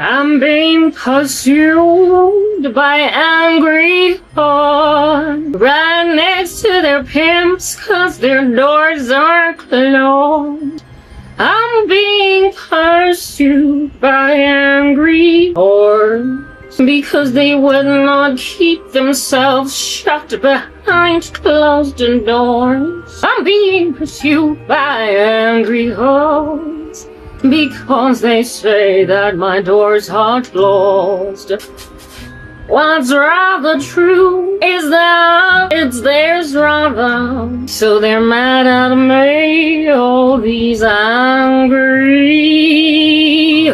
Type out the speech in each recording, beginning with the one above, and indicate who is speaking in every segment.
Speaker 1: I'm being pursued by angry hearts, right next to their pimps 'cause their doors are closed. I'm being pursued by angry hearts because they would not keep themselves shut behind closed doors. I'm being pursued by angry hearts because they say that my doors are closed. What's rather true is that it's theirs rather. So they're mad at me, all these angry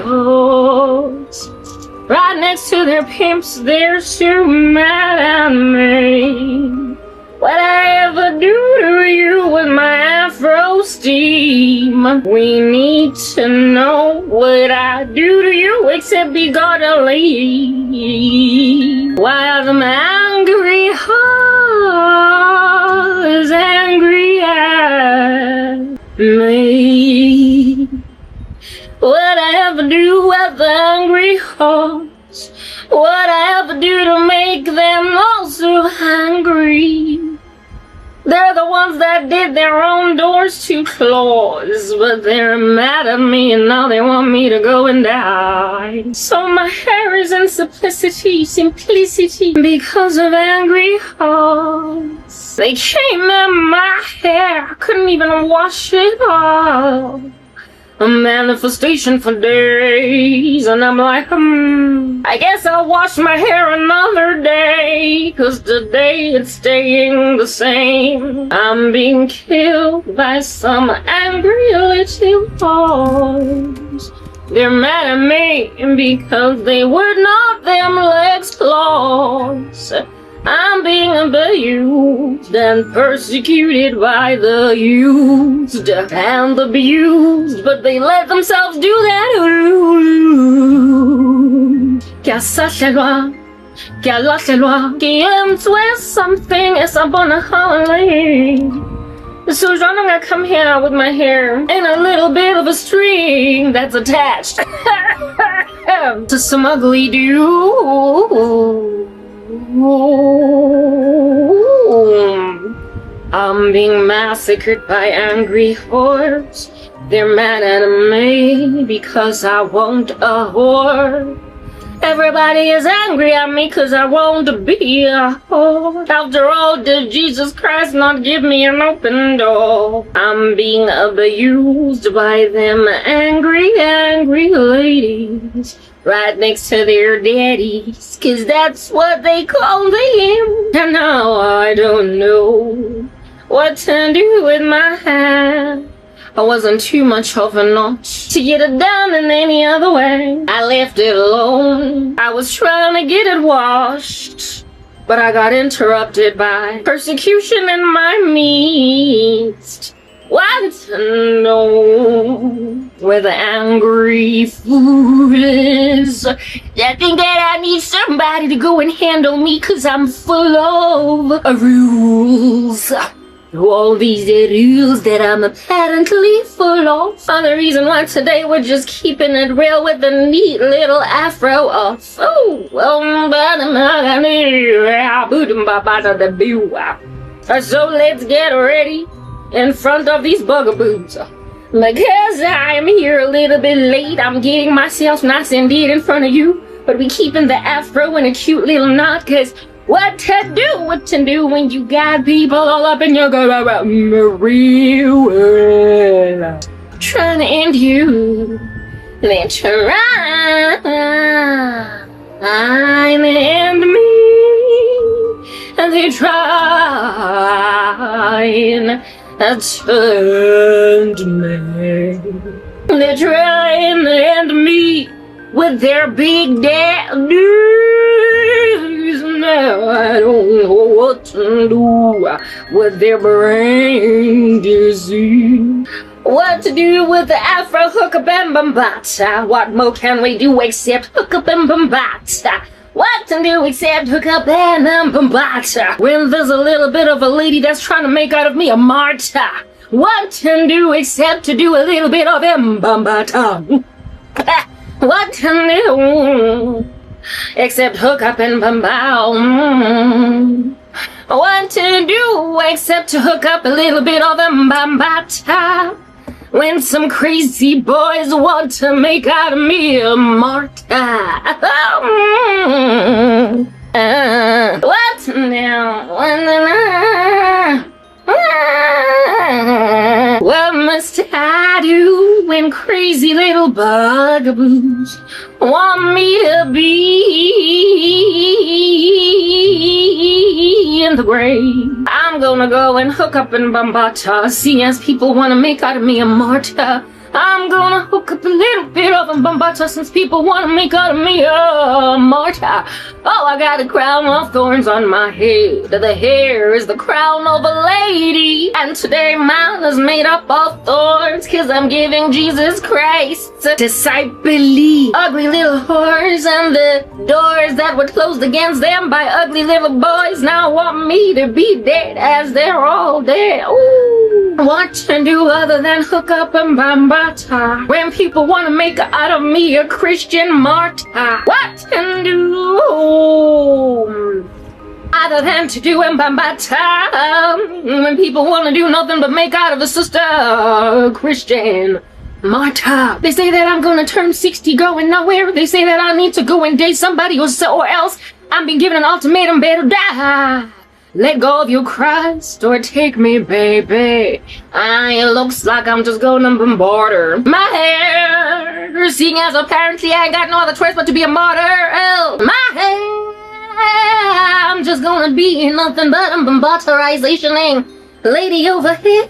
Speaker 1: hearts. Right next to their pimps, they're so mad at me. What I ever do to you with my afro steam? We need to know what I do to you except be godly. Why are them angry hearts angry at me? What I ever do with the angry hearts? What I ever do to make them also angry? They're the ones that did their own doors to close, but they're mad at me and now they want me to go and die. So my hair is in simplicity, because of angry hearts. They came in my hair, I couldn't even wash it off. A manifestation for days, and I'm like, I guess I'll wash my hair another day, 'cause today it's staying the same. I'm being killed by some angry little hearts. They're mad at me because they would not them legs close. I'm being abused and persecuted by the used and abused, but they let themselves do that. Car ça c'est loi, car là c'est loi, qui aime twist something is up on a holiday. So John, I'm gonna come here with my hair in a little bit of a string that's attached to some ugly dude. I'm being massacred by angry hearts. They're mad at me because I won't a whore. Everybody is angry at me 'cause I won't be a whore. After all, did Jesus Christ not give me an open door? I'm being abused by them angry ladies, right next to their daddies, 'cause that's what they call them. And now I don't know what to do with my hair. I wasn't too much of a notch to get it done in any other way. I left it alone. I was trying to get it washed, but I got interrupted by persecution in my midst. Want to know where the angry fool is? I think that I need somebody to go and handle me 'cause I'm full of rules. All these rules that I'm apparently full of are the reason why today we're just keeping it real with the neat little afro off. So let's get ready in front of these bugaboos. Because I'm here a little bit late, I'm getting myself nice and neat in front of you, but we keeping the afro in a cute little knot, 'cause what to do when you got people all up in your real world trying to end you. They try and end me, and they try and turn me. They try and end me with their big daddies. Now I don't know what to do with their brain disease. What to do with the afro hookup and bambata? What more can we do except hookup and bambata? What to do except hook up and bambata? When there's a little bit of a lady that's trying to make out of me a martyr. What to do except to do a little bit of bambata? What to do except hook up and bumbow? What to do except to hook up a little bit of bambata? When some crazy boys want to make out of me a martyr. What now? What must I do when crazy little bugaboos want me to be in the grave? I'm gonna go and hook up in bambata, seeing as people wanna make out of me a martyr. I'm gonna hook up a little bit of a bambata since people wanna make out of me a martyr. Oh, I got a crown of thorns on my head. The hair is the crown of a lady. And today mine is made up of thorns, cause I'm giving Jesus Christ disciple. Ugly little whores and the doors that were closed against them by ugly little boys now want me to be dead as they're all dead. Ooh. What to do other than hook up and bambata when people want to make out of me a Christian martyr? What to do other than to do and bambata when people want to do nothing but make out of a sister a Christian martyr? They say that I'm gonna turn 60 going nowhere. They say that I need to go and date somebody or else I'm being given an ultimatum, better die. Let go of your Christ or take me, baby. It looks like I'm just gonna bombard her. My hair, seeing as apparently I ain't got no other choice but to be a martyr. Oh, my hair, I'm just gonna be nothing but a bombarderizationing lady over here.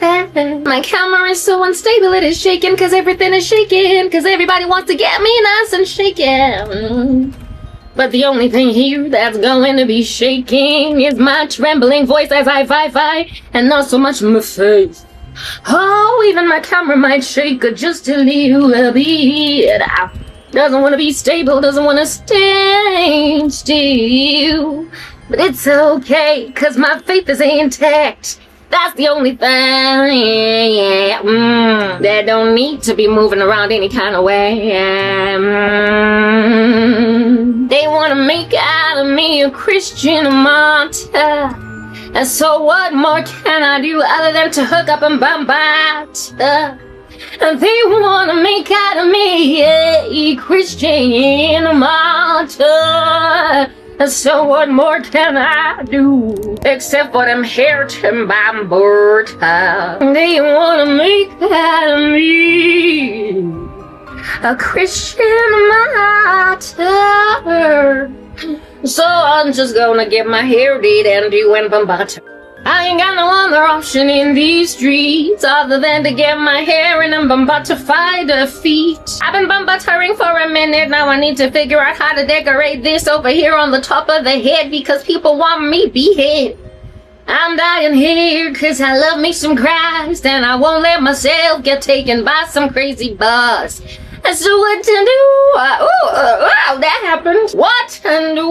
Speaker 1: My camera is so unstable, it is shaking, cause everything is shaking, cause everybody wants to get me nice and shaken. But the only thing here that's going to be shaking is my trembling voice as I fi, and not so much my face. Oh, even my camera might shake just a little bit. Doesn't want to be stable, doesn't want to stay still. But it's okay, cause my faith is intact. That's the only thing that don't need to be moving around any kind of way. They want to make out of me a Christian martyr. And so what more can I do other than to hook up and bambata? And they want to make out of me a Christian martyr. And so what more can I do except for them hair to bambata? They want to make out of me a Christian martyr. So I'm just gonna get my hair did and do and bambata. I ain't got no other option in these streets other than to get my hair in and bambatify defeat. I've been bambataring for a minute now. I need to figure out how to decorate this over here on the top of the head because people want me behead. I'm dying here cause I love me some Christ and I won't let myself get taken by some crazy bus. And so what to do? That happened. What to do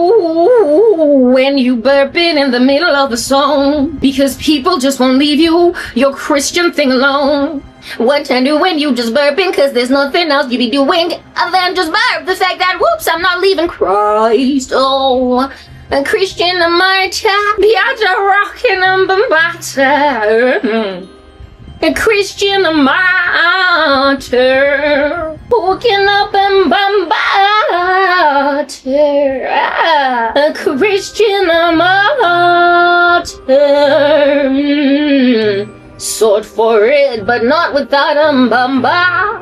Speaker 1: when you burping in the middle of a song? Because people just won't leave you your Christian thing alone. What to do when you just burping cause there's nothing else you be doing other than just burp? The fact that, whoops, I'm not leaving Christ. Oh, a Christian martyr, Biaggia rockin' and bambata. A Christian martyr, hooking up and bambata. A Christian martyr, sword for it, but not without a bambata.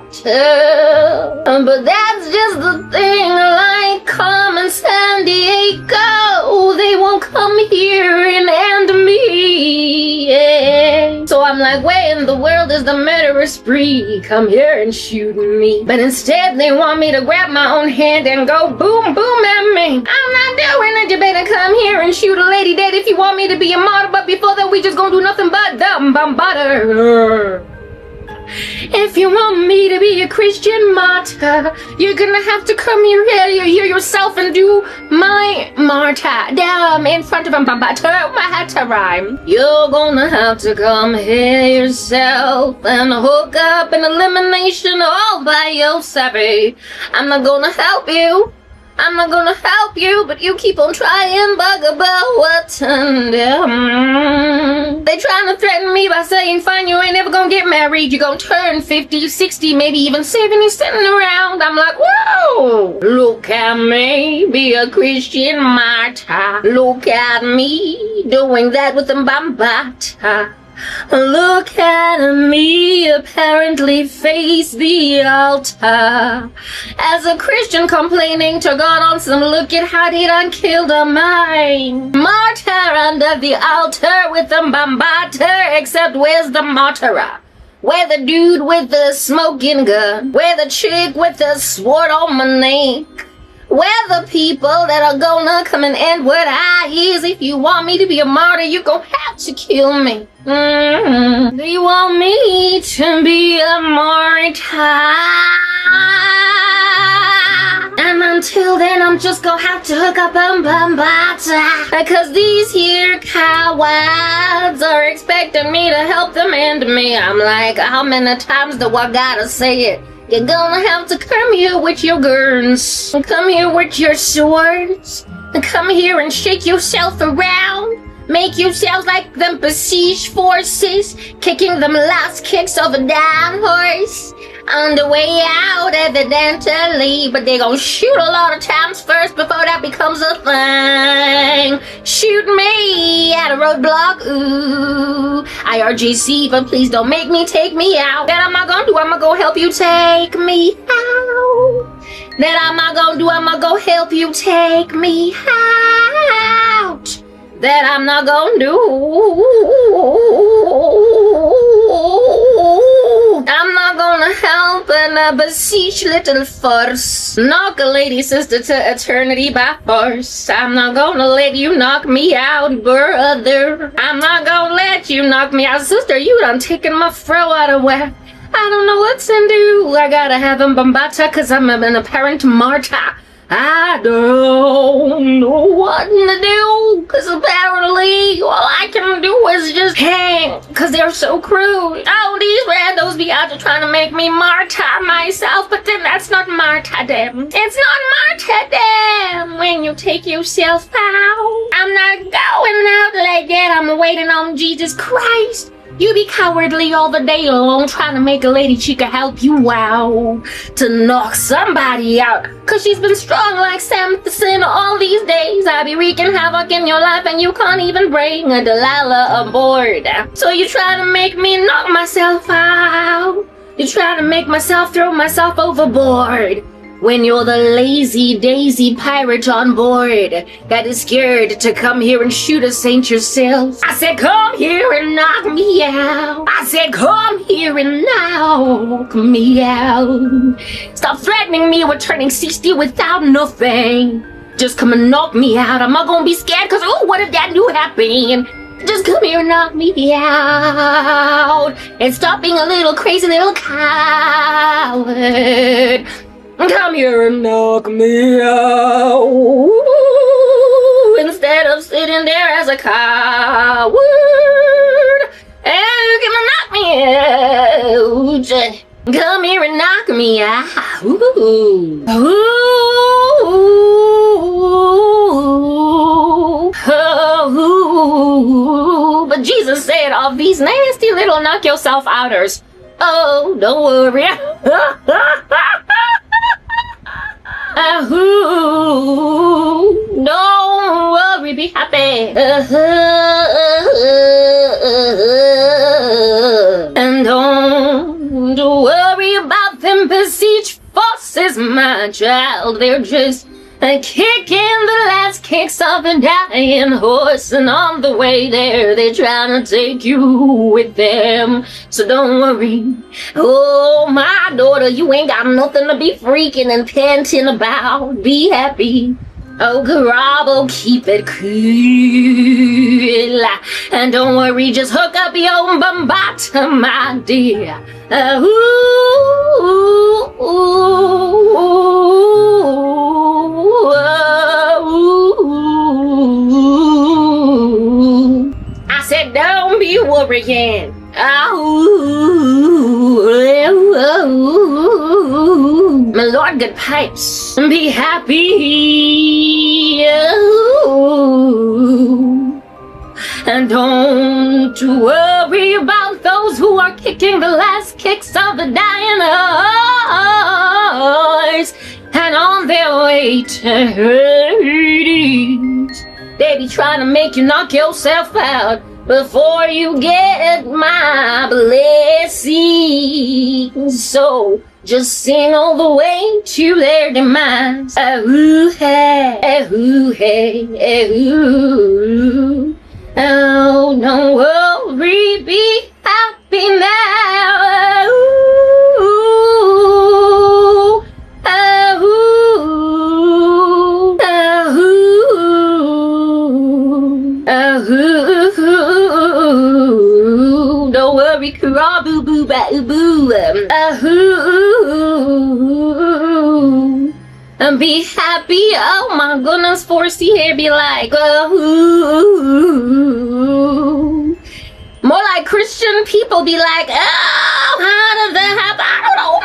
Speaker 1: But that's just the thing, like common San Diego, they won't come here and end me. Yeah. So I'm like, where in the world is the murderous spree? Come here and shoot me. But instead they want me to grab my own hand and go boom, boom at me. I'm not doing it, you better come here and shoot a lady dead if you want me to be a martyr. But before that we just gonna do nothing but dumb bombata. If you want me to be a Christian martyr, you're gonna have to come here yourself and do my martyrdom in front of a martyr. I had to rhyme. You're gonna have to come here yourself and hook up an elimination all by yourself. I'm not gonna help you. I'm not gonna help you, but you keep on trying, bug about what and they trying to threaten me by saying, fine, you ain't never gonna get married, you gonna turn 50, 60, maybe even 70 sitting around. I'm like, whoa, look at me, be a Christian martyr. Look at me, doing that with a bambata. Look at me, apparently face the altar. As a Christian complaining to God on some look at how they done killed a mine. Martyr under the altar with a bambata, except where's the martyra? Where the dude with the smoking gun? Where the chick with the sword on my neck? Where the people that are gonna come and end what I is? If you want me to be a martyr, you gon' have to kill me. Do you want me to be a martyr? And until then, I'm just gonna have to hook up a bambata. Because these here cowards are expecting me to help them end me. I'm like, how many times do I gotta say it? You're gonna have to come here with your guns, come here with your swords, come here and shake yourself around, make yourself like them besieged forces, kicking them last kicks of a down horse. On the way out, evidently, but they gon' shoot a lot of times first before that becomes a thing. Shoot me at a roadblock, ooh. IRGC, but please don't make me take me out. That I'm not gonna do, I'm gonna go help you take me out. That I'm not gonna do, I'm gonna go help you take me out. That I'm not gonna do. I'm not gonna help a beseech little force knock a lady sister to eternity by force. I'm not gonna let you knock me out, brother. I'm not gonna let you knock me out, sister. You done taken my fro out of whack. I don't know what to do. I gotta have him bambata cause I'm an apparent martyr. I don't know what to do, cause apparently all I can do is just hang, cause they're so crude. Oh, these randos be out there trying to make me martyr myself, but then that's not martyrdom. It's not martyrdom when you take yourself out. I'm not going out like that. I'm waiting on Jesus Christ. You be cowardly all the day long trying to make a lady chica help you out to knock somebody out. Cause she's been strong like Samson all these days. I be wreaking havoc in your life and you can't even bring a Delilah aboard. So you try to make me knock myself out. You try to make myself throw myself overboard. When you're the lazy daisy pirate on board that is scared to come here and shoot a saint yourself. I said come here and knock me out. I said come here and knock me out. Stop threatening me with turning 60 without nothing. Just come and knock me out. I'm not gonna be scared cause oh, what if that do happen? Just come here and knock me out. And stop being a little crazy little coward. Come here and knock me out instead of sitting there as a coward. And come and knock me out. Come here and knock me out. Ooh. Ooh. But Jesus said, all these nasty little knock yourself outers. Oh, don't worry. Don't worry, be happy. And don't worry about them besieged forces, my child. They're just kicking the last kicks of a dying horse, and on the way there, they're trying to take you with them. So don't worry. Oh, my daughter, you ain't got nothing to be freaking and panting about. Be happy. Oh, Garabo, keep it cool. And don't worry, just hook up your bambata, my dear. I said, don't be worrying. My Lord, good pipes. Be happy. And don't worry about those who are kicking the last kicks of the dying horse and on their way to Hades. They be trying to make you knock yourself out before you get my blessing. So just sing all the way to their demise. Ooh, hey, ooh, hey, ooh. Oh, don't worry, be happy now. Ooh, don't worry, boo boo ba boo. And be happy. Oh my goodness, Forsy here be like, more like Christian people be like, oh, how did that happen? I don't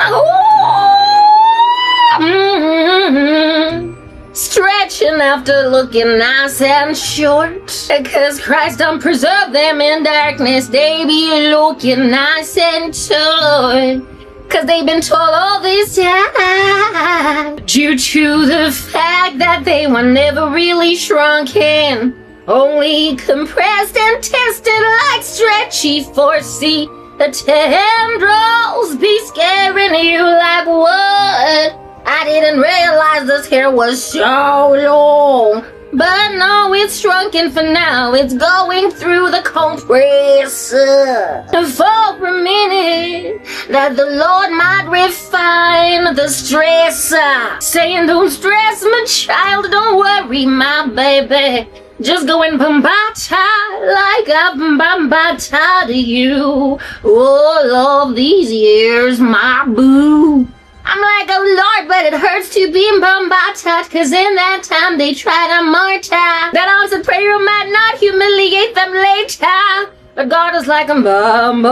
Speaker 1: know. Stretching after looking nice and short, because Christ don't preserve them in darkness. They be looking nice and short, cause they've been told all this time, due to the fact that they were never really shrunken, only compressed and tested like stretchy Forsy. The tendrils be scaring you like what? I didn't realize this hair was so long. But no, it's shrunken for now. It's going through the compressor for a minute, that the Lord might refine the stressor. Saying, don't stress, my child, don't worry, my baby. Just go and bambata like a bambata to you all of these years, my boo. I'm like, oh Lord, but it hurts to be in bambata, cause in that time they tried to martyr. That answered prayer might not humiliate them later. But God is like, bambata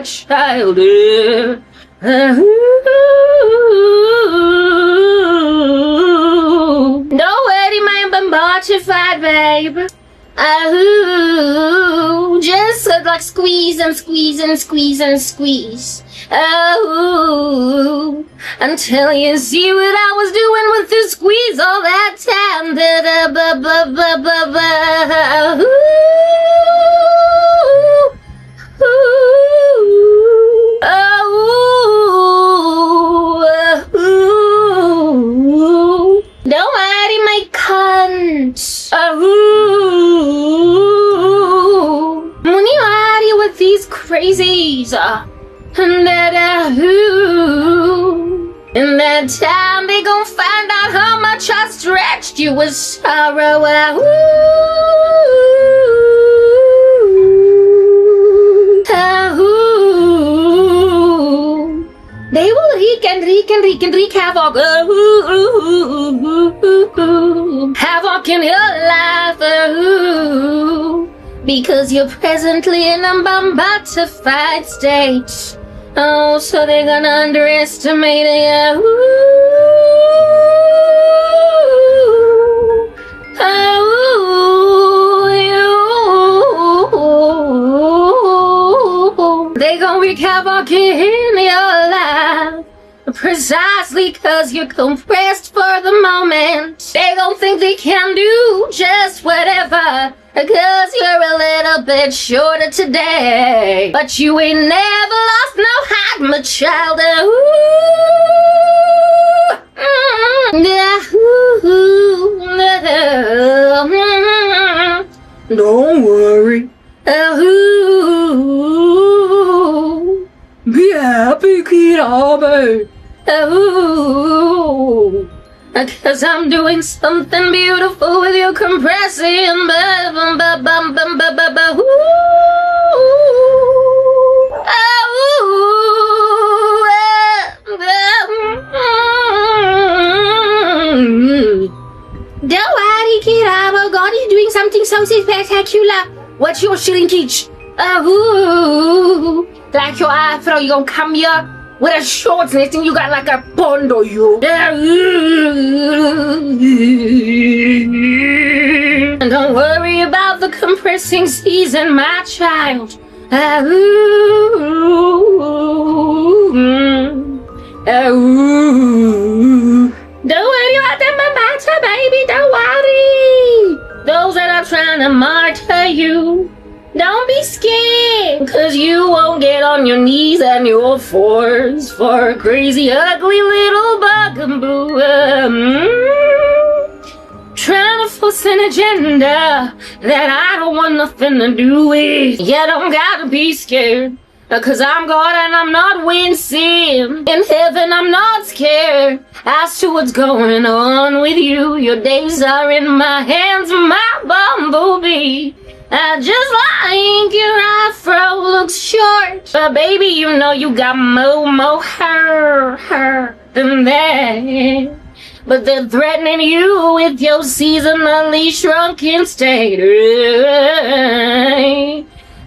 Speaker 1: child. Don't worry, my bambatified babe. Just like squeeze and squeeze and squeeze and squeeze. Until you see what I was doing with the squeeze all that time. Don't worry, my cunt. Muniwari with these crazies. In that time they gon' find out how much I stretched you with sorrow. They will wreak havoc. Havoc in your life. Because you're presently in a bombatified state. Oh, so they're gonna underestimate you. They gonna wreak havoc in your life. Precisely cause you're compressed for the moment. They don't think they can do just whatever, cause you're a little bit shorter today. But you ain't never lost no height, my child. Don't worry. Be happy, kid. 'Cause I'm doing something beautiful with your compressing. Don't worry, kid, oh God, you're doing something so spectacular. What's your shrinkage? Like your afro, you gonna come here with a shorts and you got like a pondo, you. And don't worry about the compressing season, my child. Don't worry about them, matter, baby, don't worry. Those that are trying to martyr you, don't be scared, 'cause you won't get on your knees and your fours for a crazy, ugly little bugaboo. Trying to force an agenda that I don't want nothing to do with. You don't gotta be scared, 'cause I'm God and I'm not wincing. In heaven I'm not scared as to what's going on with you. Your days are in my hands, my bumblebee. Just like your afro looks short, but baby, you know you got more hair than that. But they're threatening you with your seasonally shrunken state.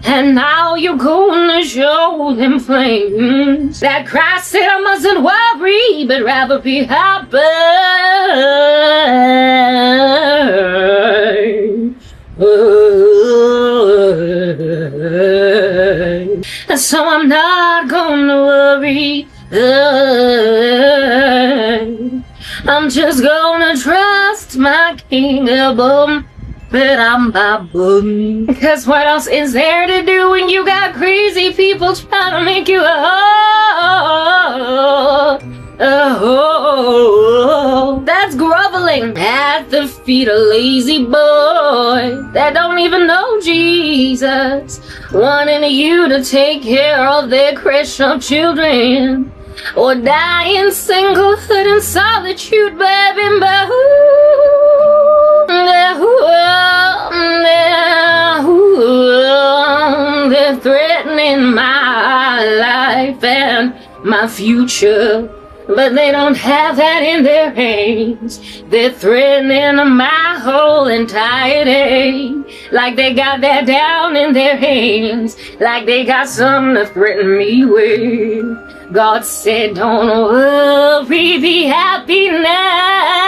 Speaker 1: And now you're gonna show them flames that Christ said I mustn't worry, but rather be happy. So I'm not gonna worry. I'm just gonna trust my king. Cause what else is there to do when you got crazy people trying to make you that's groveling at the feet of lazy boy that don't even know Jesus, wanting you to take care of their Christian children, or die in singlehood and solitude, baby. They're threatening my life and my future, but they don't have that in their hands. They're threatening my whole entire day, like they got that down in their hands, like they got something to threaten me with. God said, don't worry, be happy now.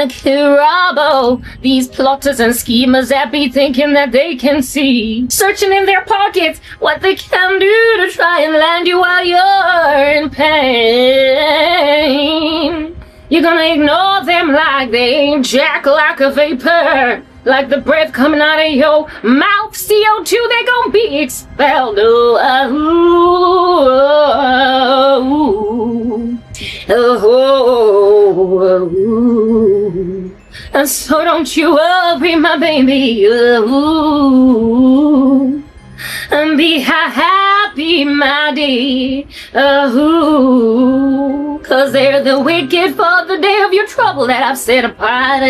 Speaker 1: Kirabo, these plotters and schemers that be thinking that they can see, searching in their pockets what they can do to try and land you while you're in pain. You're gonna ignore them like they ain't jack, like a vapor, like the breath coming out of your mouth, CO2, they gon' be expelled. And so don't you worry, my baby, and be happy, my dear, 'cause they're the wicked for the day of your trouble that I've set apart.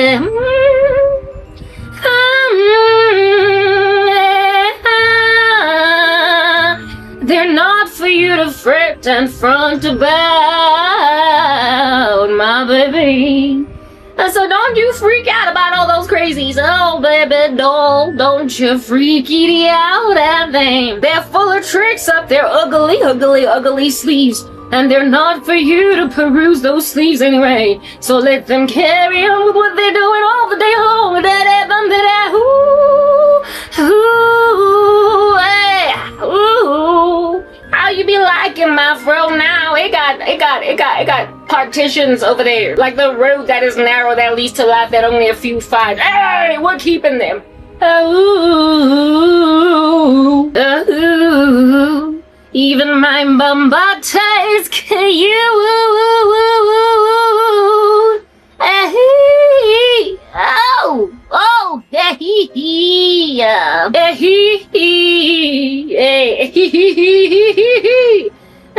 Speaker 1: They're not for you to fret and front about, my baby. And so don't you freak out about all those crazies. Oh, baby doll, don't you freak it out at them. They're full of tricks up their ugly, ugly, ugly sleeves. And they're not for you to peruse those sleeves anyway. So let them carry on with what they're doing all the day long. How you be liking my fro now? It got partitions over there. Like the road that is narrow that leads to life that only a few find. Hey, we're keeping them. Even my bumba taste you.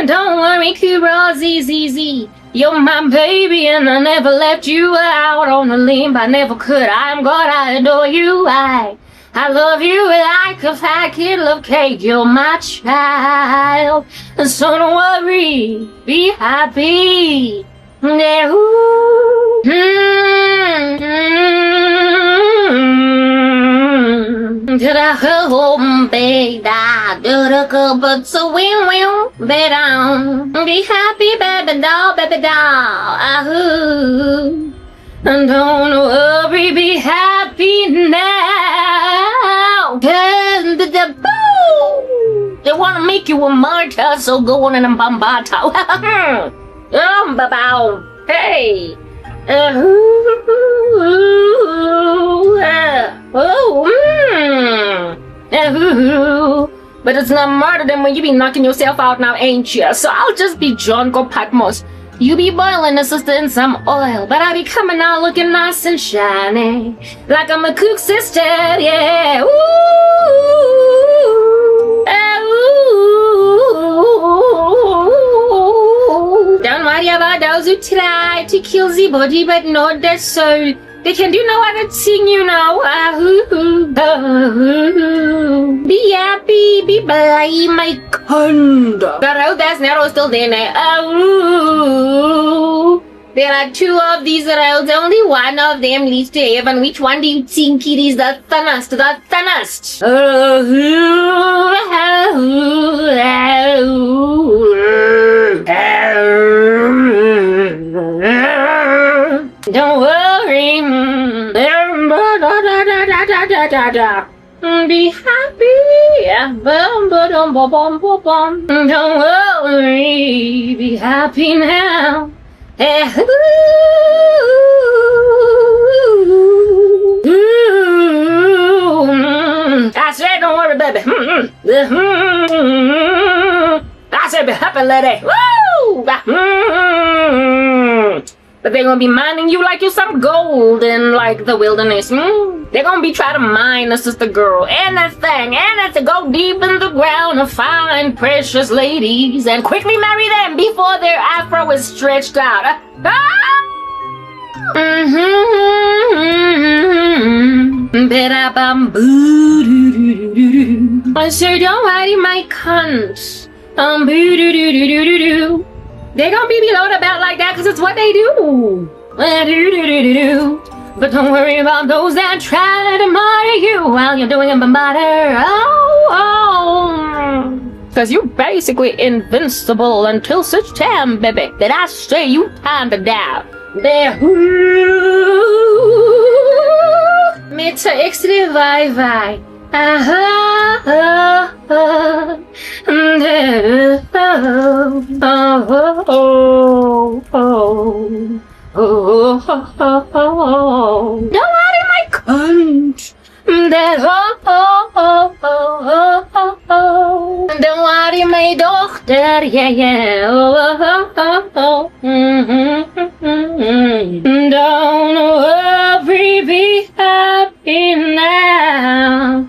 Speaker 1: Don't worry, Kurozi, you're my baby and I never left you out on a limb. I never could. I'm God, I adore you. I love you like a fat kid love cake. You're my child. And so don't worry, be happy. Yeah, da home, baby, da go, but so will, be down. Be happy, baby doll, and don't worry, be happy now. They wanna make you a martyr, so go on and bombata. Hey. But it's not martyrdom when you be knocking yourself out now, ain't you? So I'll just be John Go Patmos. You be boiling the sister in some oil, but I be coming out looking nice and shiny, like I'm a cook sister, yeah. Ooh, ooh. Don't worry about those who try to kill the body, but not the soul. They can do no other thing, you know. Be happy, be blame, my cunt. The road that's narrow still there now. There are two of these roads, only one of them leads to heaven. Which one do you think it is the thinnest? The thinnest. Don't worry. Be happy. Don't worry. Be happy now. I said don't worry, baby. I said be happy, lady. Woo! But they're gonna be mining you like you're some gold in like the wilderness. They're gonna be trying to mine a sister girl. Anything to go deep in the ground to find precious ladies and quickly marry them before their afro is stretched out. I said don't worry, my cunt. They gonna be below the belt like that because it's what they do. But don't worry about those that try to marty you while you're doing a bombardor. Because you basically invincible until such time, baby, that I say you time to die. There. Meta extra vai. Don't worry, my cunt. Don't worry, my daughter. Yeah. Don't worry, be happy now.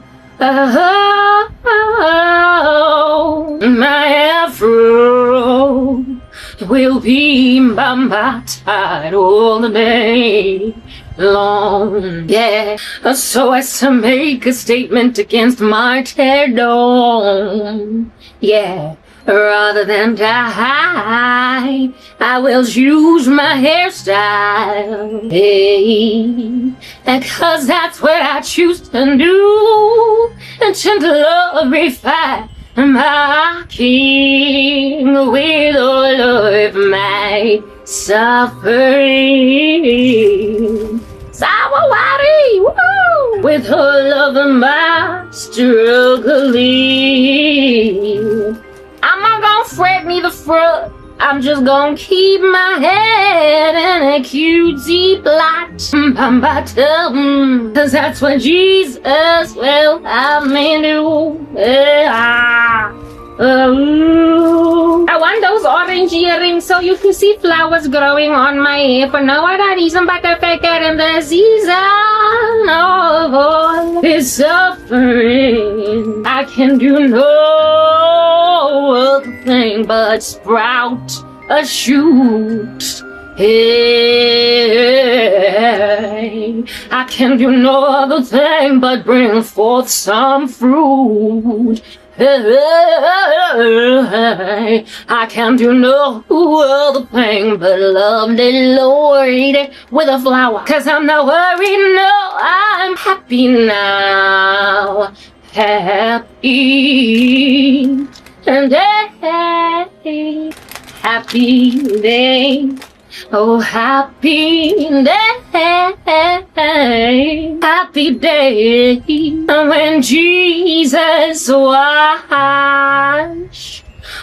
Speaker 1: My afro will be by my side all the day long, yeah. So as to make a statement against my tear down, yeah. Rather than die, I will choose my hairstyle, hey, because that's what I choose to do, and to glorify my King with all of my suffering. Sawawari, woo! With all of my struggling. I'm not gonna fret me the front. I'm just gonna keep my head in a cutesy plot. Cause that's what Jesus will have me do. I want those orange earrings so you can see flowers growing on my hair for no other reason but the fact that in the season of all this suffering I can do no no other thing but sprout a shoot. Hey, I can do no other thing but bring forth some fruit. Hey, I can do no other thing but love the Lord with a flower. 'Cause I'm not worried, no, I'm happy now. Happy day, happy day. Oh, happy day, happy day, when Jesus washed,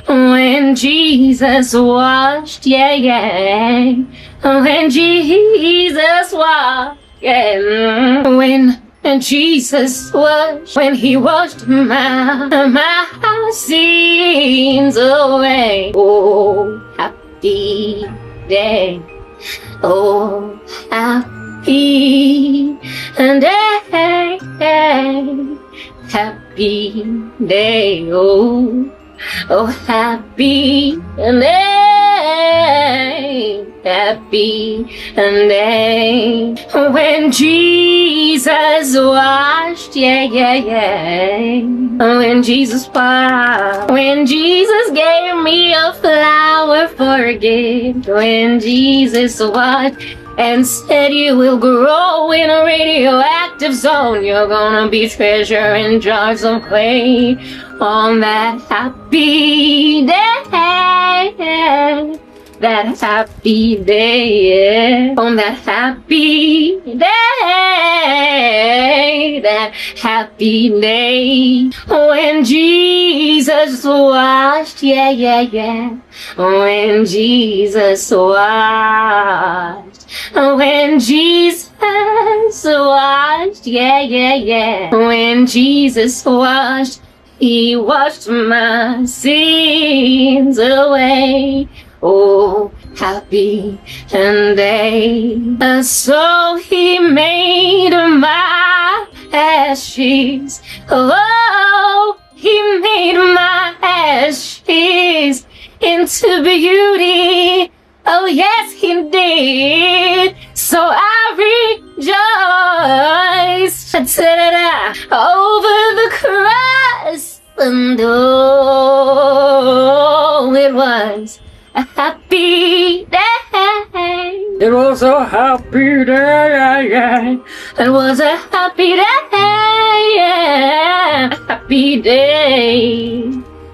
Speaker 1: when Jesus washed, yeah, yeah, when Jesus washed, yeah, when Jesus washed, when he washed my sins away. Oh, happy day, oh, happy day, happy day, oh, oh, happy day, happy day, when Jesus washed, yeah, yeah, yeah, when Jesus washed, when Jesus gave me a flower for a gift, when Jesus washed and said you will grow in a radioactive zone, you're gonna be treasure in jars of clay on that happy day. That happy day, yeah. On that happy day, that happy day, when Jesus washed, yeah, yeah, yeah, when Jesus washed, when Jesus washed, yeah, yeah, yeah, when Jesus washed, he washed my sins away. Oh, happy day. So he made my ashes. Oh, he made my ashes into beauty. Oh, yes, he did. So I rejoiced over the cross. And oh, it was a happy day. It was a happy day. It was a happy day. A happy day.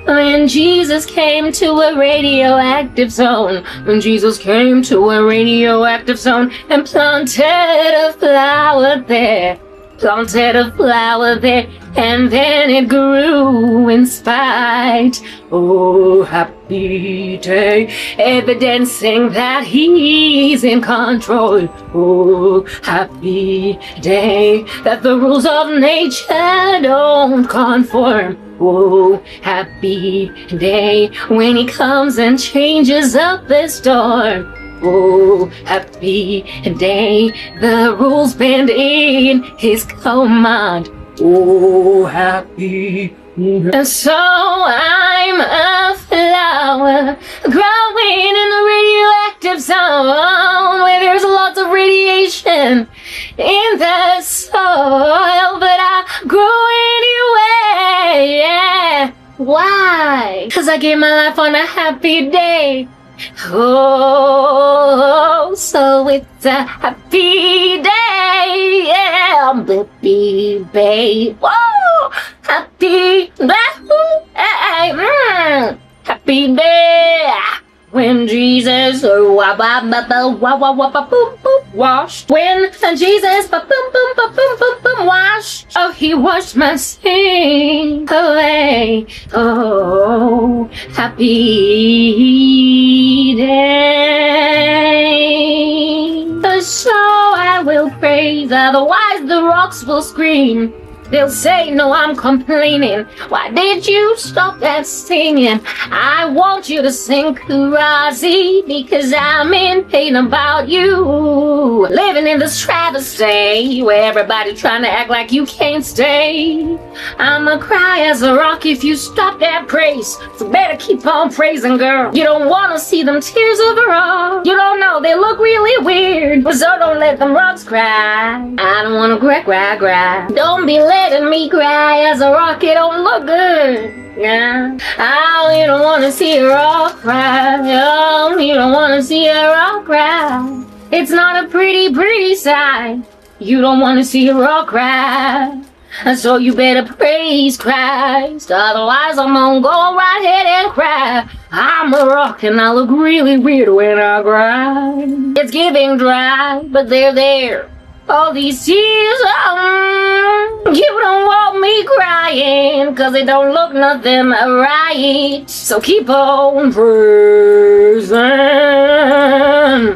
Speaker 1: When Jesus came to a radioactive zone. When Jesus came to a radioactive zone and planted a flower there. Planted a flower there, and then it grew in spite. Oh, happy day, evidencing that he's in control. Oh, happy day, that the rules of nature don't conform. Oh, happy day, when he comes and changes up the storm. Oh, happy day, the rules bend in his command. Oh, happy day. And so I'm a flower growing in a radioactive zone where there's lots of radiation in the soil, but I grow anyway, yeah. Why? 'Cause I gave my life on a happy day. Oh, so it's a happy day, yeah, baby, babe. Whoa, happy day, happy day. When Jesus washed, when Jesus washed, oh, he washed my sin away. Oh, happy day. So I will praise, otherwise the rocks will scream. They'll say, no, I'm complaining. Why did you stop that singing? I want you to sing Razi, because I'm in pain about you. Living in this travesty where everybody trying to act like you can't stay. I'ma cry as a rock if you stop that praise. So better keep on praising, girl. You don't wanna see them tears of a rock. You don't know, they look really weird. So don't let them rocks cry. I don't wanna cry. Don't be letting me cry as a rock, it don't look good. Yeah. Oh, you don't wanna see a rock cry. Oh, you don't wanna see a rock cry. It's not a pretty sight. You don't wanna see a rock cry. So you better praise Christ. Otherwise I'm gonna go right ahead and cry. I'm a rock and I look really weird when I cry. It's getting dry, but they're there. All these tears, you don't want me crying, cause it don't look nothing right. So keep on praising.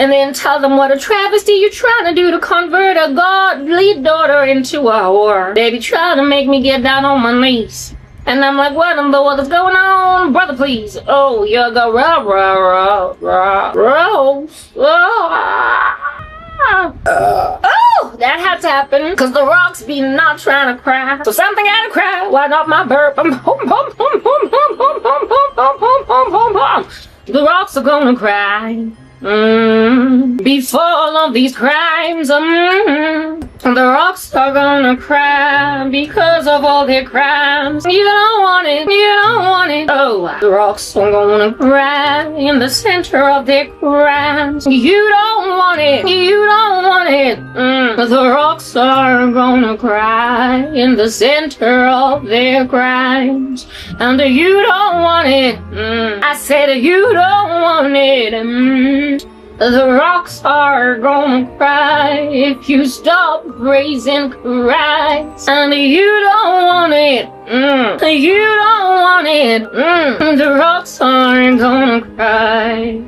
Speaker 1: And then tell them what a travesty you're trying to do to convert a godly daughter into a whore. They be trying to make me get down on my knees. And I'm like, what in the world is going on? Brother, please. Oh, you're the rose. Oh, that had to happen, cause the rocks be not trying to cry. So something had to cry. Why not my burp? The rocks are gonna cry. Before all of these crimes, the rocks are gonna cry because of all their crimes. You don't want it, you don't want it. Oh, the rocks are gonna cry in the center of their crimes. You don't want it, you don't want it. The rocks are gonna cry in the center of their crimes. And you don't want it. I said you don't want it. The rocks are gonna cry if you stop praising Christ. And you don't want it. You don't want it. The rocks are gonna cry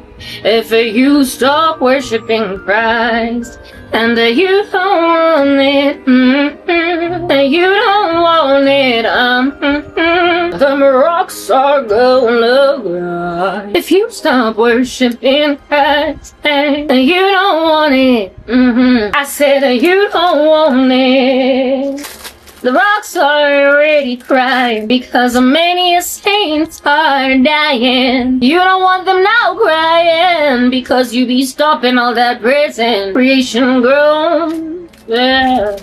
Speaker 1: if you stop worshiping Christ. And you don't want it. You don't want it. The rocks are gonna cry if you stop worshiping Christ. And you don't want it. I said you don't want it. The rocks are already crying because many saints are dying. You don't want them now crying because you be stopping all that praising. Creation groans, yeah,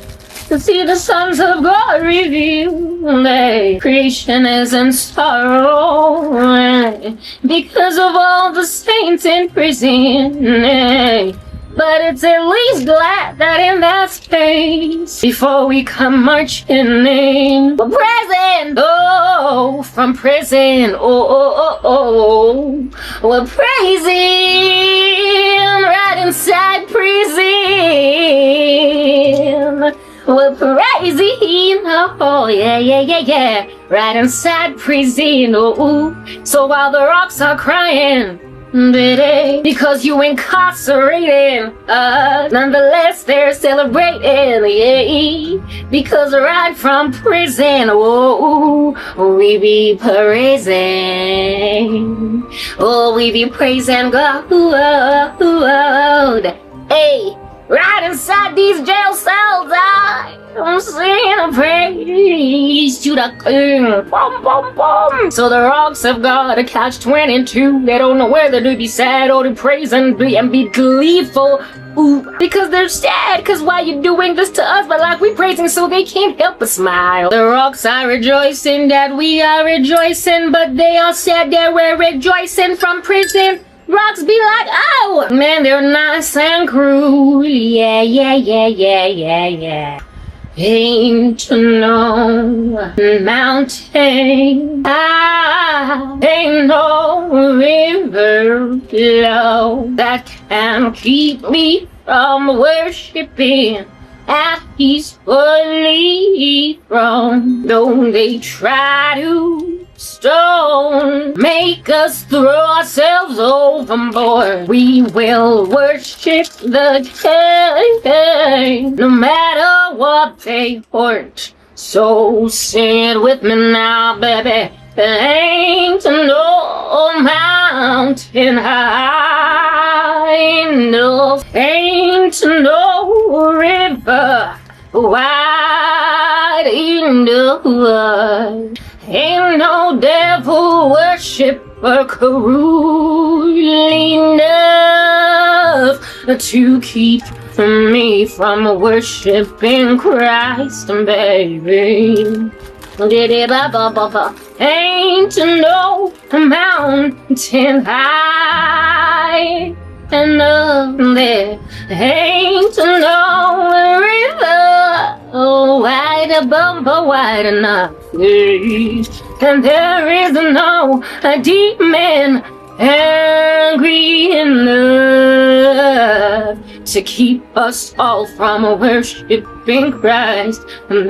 Speaker 1: to see the sons of God revealed. Creation is in sorrow because of all the saints in prison. But it's at least glad that in that space, before we come marching in, we're present, oh, from prison, we're praising right inside prison. We're praising, oh, yeah, right inside prison, So while the rocks are crying, because you incarcerated us, nonetheless they're celebrating, yeah, because right from prison, we be praising, we be praising God, hey, right inside these jail cells, I'm singing a praise to the King. So the rocks have got a catch-22. They don't know whether to be sad or to praise and be gleeful. Because they're sad, cause why you doing this to us? But like we praising so they can't help but smile. The rocks are rejoicing that we are rejoicing, but they are sad that we're rejoicing from prison. Rocks be like, oh, man, they're nice and cruel. Yeah. Ain't no mountain, ain't no river flow that can keep me from worshiping at peacefully from. Though they try to make us throw ourselves overboard, we will worship the King, no matter what they hurt. So sing it with me now, baby. There ain't no mountain high enough, ain't no river wide enough, ain't no devil worshiper cruel enough to keep me from worshiping Christ, baby. Ain't no mountain high enough, there ain't no river wide enough, and there is no demon angry enough to keep us all from worshiping Christ. Ain't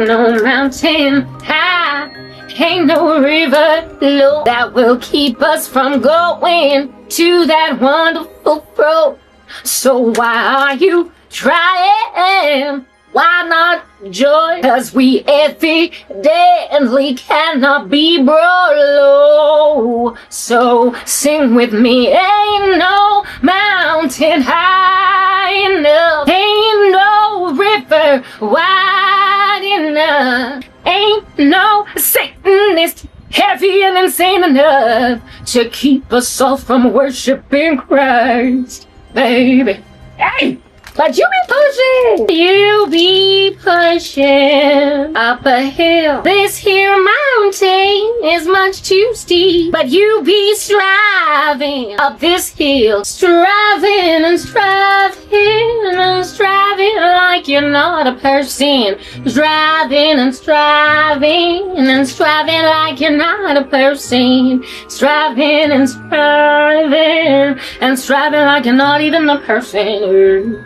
Speaker 1: no mountain high, ain't no river low that will keep us from going to that wonderful throne. So why are you trying? Why not joy? 'Cause we evidently cannot be brought low. So sing with me. Ain't no mountain high enough, ain't no river wide enough, ain't no Satanist heavy and insane enough to keep us all from worshiping Christ, baby. Hey! But you be pushing up a hill. This here mountain is much too steep, but you be striving up this hill, striving and striving and striving like you're not a person, striving and striving and striving like you're not a person, striving and striving and striving like you're not even a person.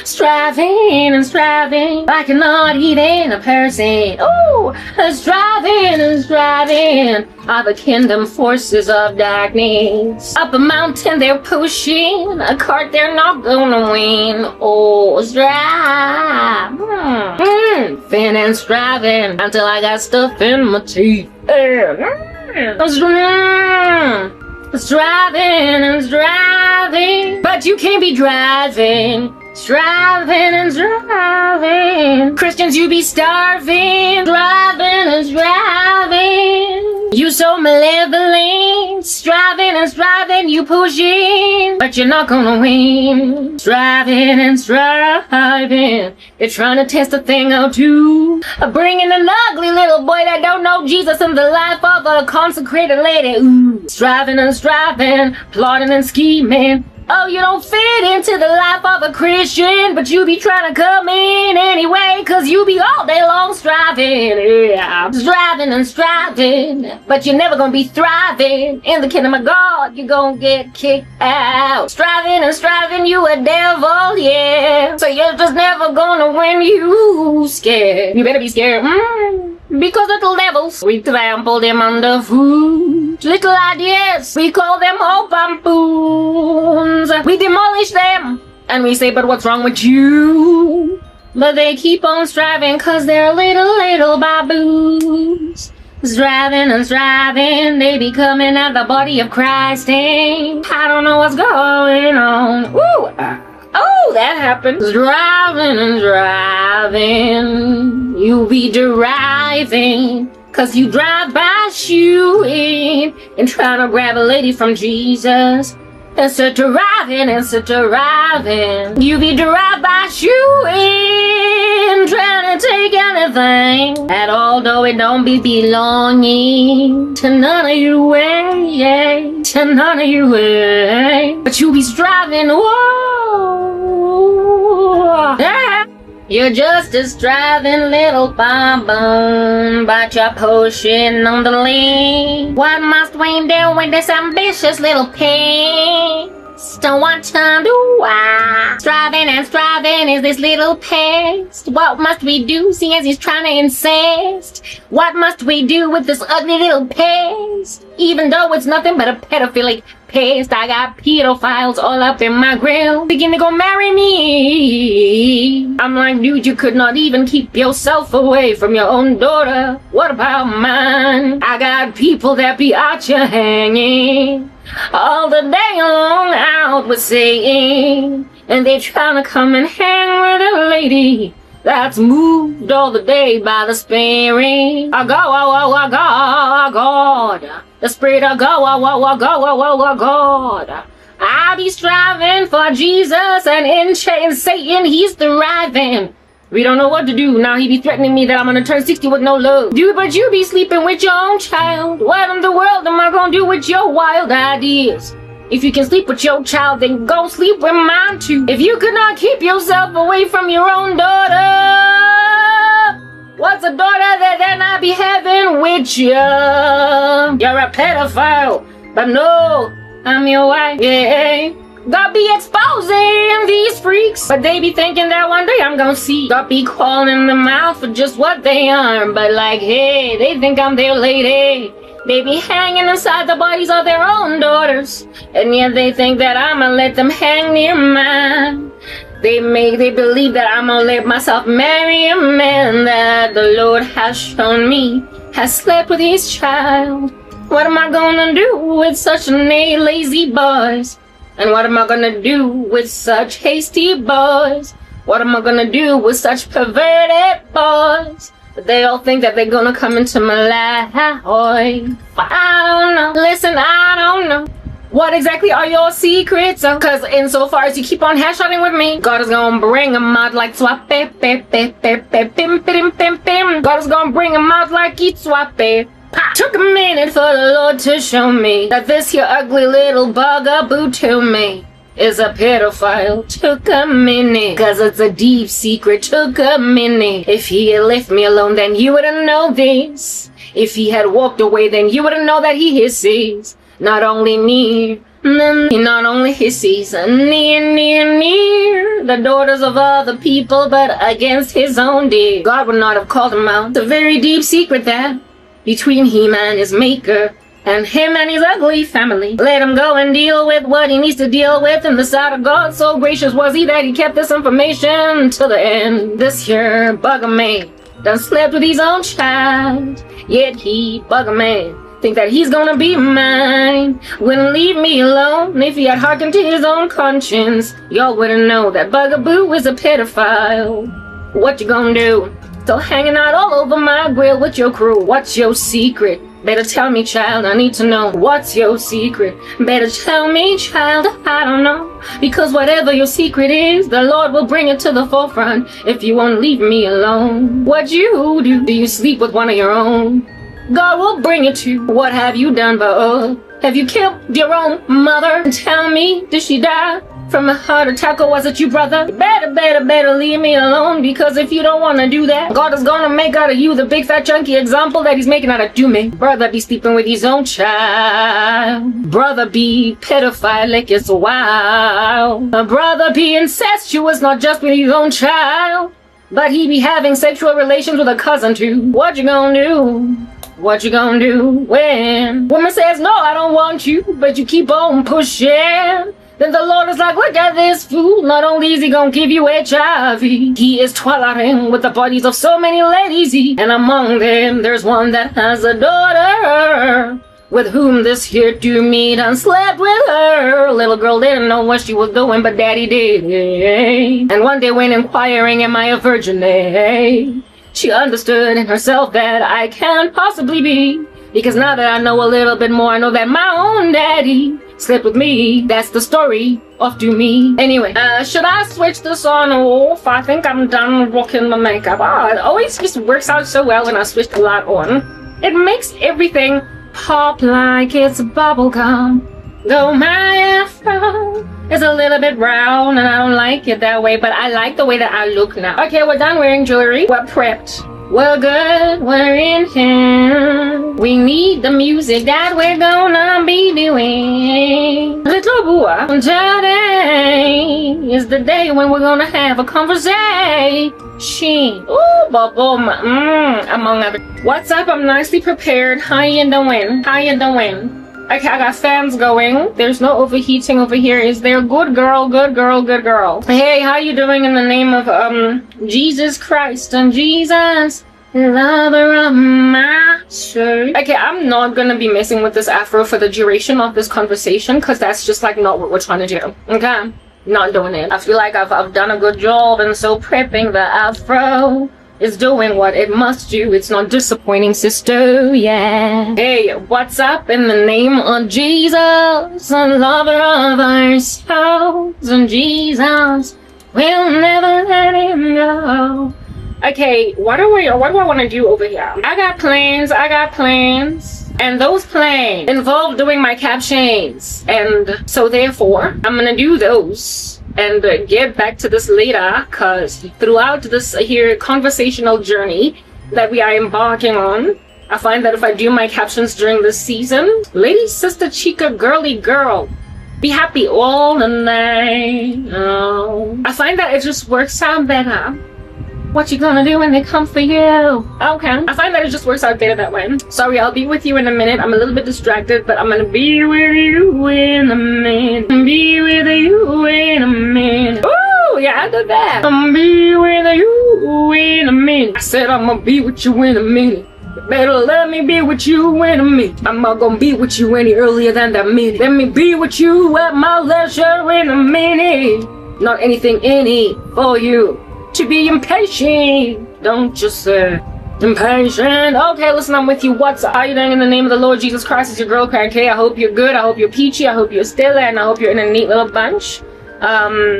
Speaker 1: Striving and striving like you're not even a person. Oh, striving and striving are the kingdom forces of darkness. Up a mountain they're pushing, a cart they're not gonna win. Oh, strive. Fin and striving until I got stuff in my teeth. Striving and striving, but you can't be driving. Striving and striving. Christians, you be starving. Striving and striving. You so malevolent. Striving and striving, you pushing, but you're not gonna win. Striving and striving. They're trying to test a thing or two. Bringing an ugly little boy that don't know Jesus in the life of a consecrated lady. Ooh. Striving and striving, plotting and scheming. Oh, you don't fit into the life of a Christian, but you be trying to come in anyway, 'cause you be all day long striving, yeah. Striving and striving, but you're never gonna be thriving. In the kingdom of God, you're gonna get kicked out. Striving and striving, you a devil, yeah. So you're just never gonna win, you scared. You better be scared, because little devils, we trample them underfoot. Little ideas, we call them all bamboons. We demolish them, and we say, but what's wrong with you? But they keep on striving, 'cause they're little baboons. Striving and striving, they be coming at the body of Christ, and I don't know what's going on. Ooh, oh, that happened. Striving and striving, you be driving, 'cause you drive by shooting and trying to grab a lady from Jesus. Instead of driving, you be drive by shooting, trying to take anything at all, though it don't be belonging to none of you way, to none of you way. But you be striving, whoa, yeah. You're just a striving little baboon, but you're pushing on the lead. What must we do with this ambitious little pig? Don't want to do why. Striving and striving is this little pest. What must we do, seeing as he's trying to insist? What must we do with this ugly little pest? Even though it's nothing but a pedophilic toothpaste. I got pedophiles all up in my grill, begin to go marry me. I'm like, dude, you could not even keep yourself away from your own daughter. What about mine? I got people that be out here hanging all the day long out with Satan, and they trying to come and hang with a lady that's moved all the day by the Spirit. God. The Spirit of God. I be striving for Jesus, and in chains Satan, he's thriving. We don't know what to do. Now he be threatening me that I'm gonna turn 60 with no love. Dude, but you be sleeping with your own child. What in the world am I gonna do with your wild ideas? If you can sleep with your child, then go sleep with mine too. If you could not keep yourself away from your own daughter, what's a daughter that then I be having with you? You're a pedophile, but no, I'm your wife, yeah. God be exposing these freaks, but they be thinking that one day I'm gonna see. God be calling them out for just what they are, but like, hey, they think I'm their lady. They be hanging inside the bodies of their own daughters, and yet they think that I'ma let them hang near mine. They believe that I'm gonna let myself marry a man that the Lord has shown me has slept with his child. What am I gonna do with such lazy boys? And what am I gonna do with such hasty boys? What am I gonna do with such perverted boys? But they all think that they're gonna come into my life. I don't know. Listen, I don't know. What exactly are your secrets? Cause insofar as you keep on hash-shotting with me, God is gonna bring them out like swap. God is gonna bring them out like eat swap. Took a minute for the Lord to show me that this here ugly little bugaboo to me is a pedophile. Took a minute, cause it's a deep secret. Took a minute. If he had left me alone, then you wouldn't know this. If he had walked away, then you wouldn't know that he hisses. Not only near, not only hisses, near the daughters of other people, but against his own dear. God would not have called him out. It's a very deep secret that between him and his maker, and him and his ugly family. Let him go and deal with what he needs to deal with in the sight of God. So gracious was he that he kept this information till the end. This here bugger man done slept with his own child, yet he, bugger man, think that he's gonna be mine. Wouldn't leave me alone if he had hearkened to his own conscience. Y'all wouldn't know that bugaboo is a pedophile. What you gonna do? Still hanging out all over my grill with your crew. What's your secret? Better tell me, child, I need to know. What's your secret? Better tell me, child, I don't know. Because whatever your secret is, the Lord will bring it to the forefront if you won't leave me alone. What you do? Do you sleep with one of your own? God will bring it to you. What have you done, but have you killed your own mother? Tell me, did she die from a heart attack, or was it you, brother? You better leave me alone, because if you don't want to do that, God is gonna make out of you the big fat chunky example that he's making out of me. Brother be sleeping with his own child. Brother be pedophilic as wild. A brother be incestuous, not just with his own child, but he be having sexual relations with a cousin too. What you gonna do? What you gonna do when woman says, no, I don't want you, but you keep on pushing? Then the Lord is like, look at this fool. Not only is he gonna give you HIV, he is twirling with the bodies of so many ladies. And among them, there's one that has a daughter with whom this here to me done slept with her. Little girl didn't know what she was doing, but daddy did. And one day when inquiring, am I a virgin? She understood in herself that I can't possibly be. Because now that I know a little bit more, I know that my own daddy slept with me. That's the story of to me. Anyway, should I switch this on off? I think I'm done rocking my makeup. It always just works out so well when I switch the light on. It makes everything pop like it's bubblegum. Though my afro is a little bit brown and I don't like it that way, but I like the way that I look now. Okay, we're done wearing jewelry. We're prepped. We're good, we're in here. We need the music that we're gonna be doing. Little boy, today is the day when we're gonna have a conversation. Ooh, among other. What's up? I'm nicely prepared. How you doing? How you doing? Okay, I got fans going. There's no overheating over here. Is there? Good girl, good girl, good girl. Hey, how you doing in the name of Jesus Christ and Jesus, lover of my soul? Okay, I'm not gonna be messing with this afro for the duration of this conversation because that's just like not what we're trying to do. Okay, not doing it. I feel like I've done a good job, and so prepping the afro is doing what it must do. It's not disappointing, sister. Yeah. Hey, what's up in the name of Jesus, the lover of our souls, and Jesus will never let him go. Okay, what do I want to do over here? I got plans, and those plans involve doing my captions, and so therefore I'm gonna do those and get back to this later, because throughout this here conversational journey that we are embarking on, I find that if I do my captions during this season, lady, sister, chica, girly girl, be happy all the night. Oh, I find that it just works out better. What you gonna do when they come for you? Okay, I find that it just works out better that way. Sorry, I'll be with you in a minute. I'm a little bit distracted, but I'm gonna be with you in a minute. Be with you in a minute. Ooh, yeah, I did that. I'm be with you in a minute. I said I'm gonna be with you in a minute. You better let me be with you in a minute. I'm not gonna be with you any earlier than that minute. Let me be with you at my leisure in a minute. Not anything in it for you to be impatient. Don't just say impatient. Okay, listen, I'm with you. What's up? How you doing in the name of the Lord Jesus Christ? It's your girl Craig K. I hope you're good. I hope you're peachy. I hope you're still, and I hope you're in a neat little bunch.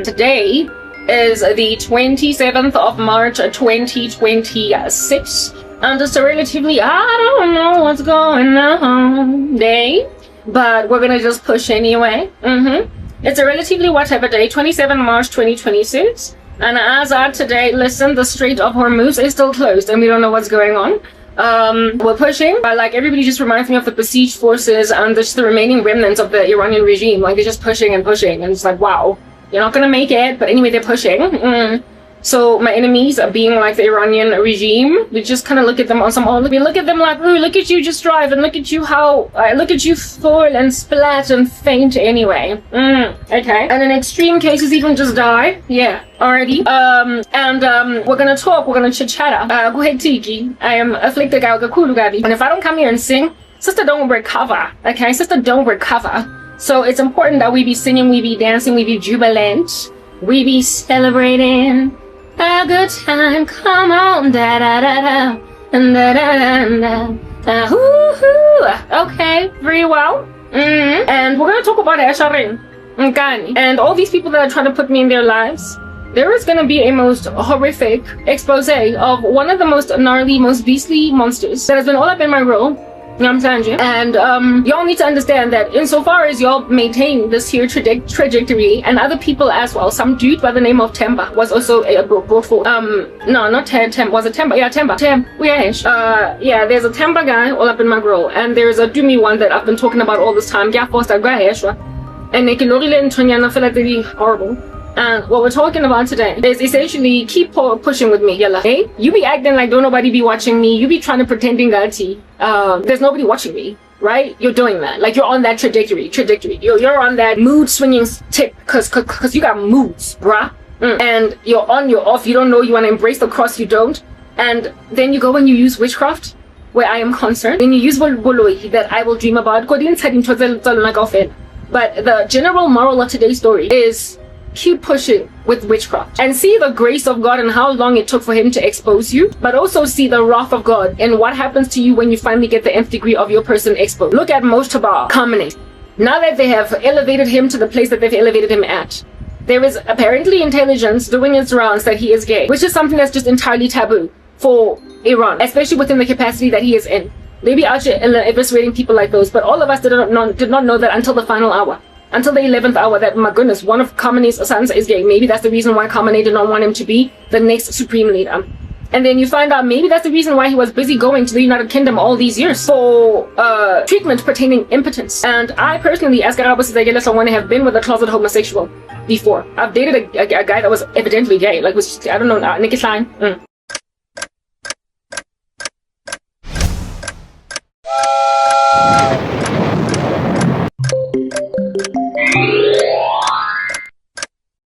Speaker 1: Today is the 27th of March 2026, and it's a relatively, I don't know what's going on day, but we're gonna just push anyway. It's a relatively whatever day, 27 March 2026. And as at today, listen, the Strait of Hormuz is still closed and we don't know what's going on. We're pushing, but like everybody just reminds me of the besieged forces and just the remaining remnants of the Iranian regime. Like they're just pushing and pushing, and it's like, wow, you're not gonna make it. But anyway, they're pushing. So my enemies are being like the Iranian regime. We just kind of look at them on some, we look at them like, ooh, look at you just drive, and look at you how, look at you fall and splat and faint anyway. Okay. And in extreme cases, even just die. Yeah, already. We're gonna talk, we're gonna chit-chatter. Go ahead, Tiki. I am afflicted, and if I don't come here and sing, sister, don't recover. Okay, sister, don't recover. So it's important that we be singing, we be dancing, we be jubilant, we be celebrating a good time. Come on, da da da da da da da da. Okay, very well. And we're gonna talk about Esharin, and all these people that are trying to put me in their lives. There is gonna be a most horrific expose of one of the most gnarly, most beastly monsters that has been all up in my role. You know what I'm saying? And y'all need to understand that insofar as y'all maintain this here trajectory, and other people as well, some dude by the name of Temba was also brought for no, not Temba, was it Temba? Yeah, Temba. Yeah, there's a Temba guy all up in my grill, and there's a Dumi one that I've been talking about all this time. Yeah, Foster Gaeshwa. And they can really and Tonyana feel like they're really horrible. And what we're talking about today is essentially keep pushing with me, yalla. Hey, you be acting like don't nobody be watching me. You be trying to pretending that there's nobody watching me, right? You're doing that, like you're on that trajectory. You're on that mood swinging tip, cause you got moods, bruh. And you're on, you're off. You don't know. You want to embrace the cross. You don't. And then you go and you use witchcraft, where I am concerned. Then you use boloi that I will dream about. But the general moral of today's story is, keep pushing with witchcraft and see the grace of God and how long it took for him to expose you, but also see the wrath of God and what happens to you when you finally get the nth degree of your person exposed. Look at Molesters coming. Now that they have elevated him to the place that they've elevated him at, there is apparently intelligence doing its rounds that he is gay, which is something that's just entirely taboo for Iran, especially within the capacity that he is in. They be out here eviscerating people like those, but all of us did not know that until the final hour. Until the 11th hour, that, my goodness, one of Khamenei's sons is gay. Maybe that's the reason why Khamenei did not want him to be the next supreme leader. And then you find out maybe that's the reason why he was busy going to the United Kingdom all these years for treatment pertaining impotence. And I personally, as Garabas want to have been with a closet homosexual before. I've dated a guy that was evidently gay, like was, I don't know, Nicky Klein.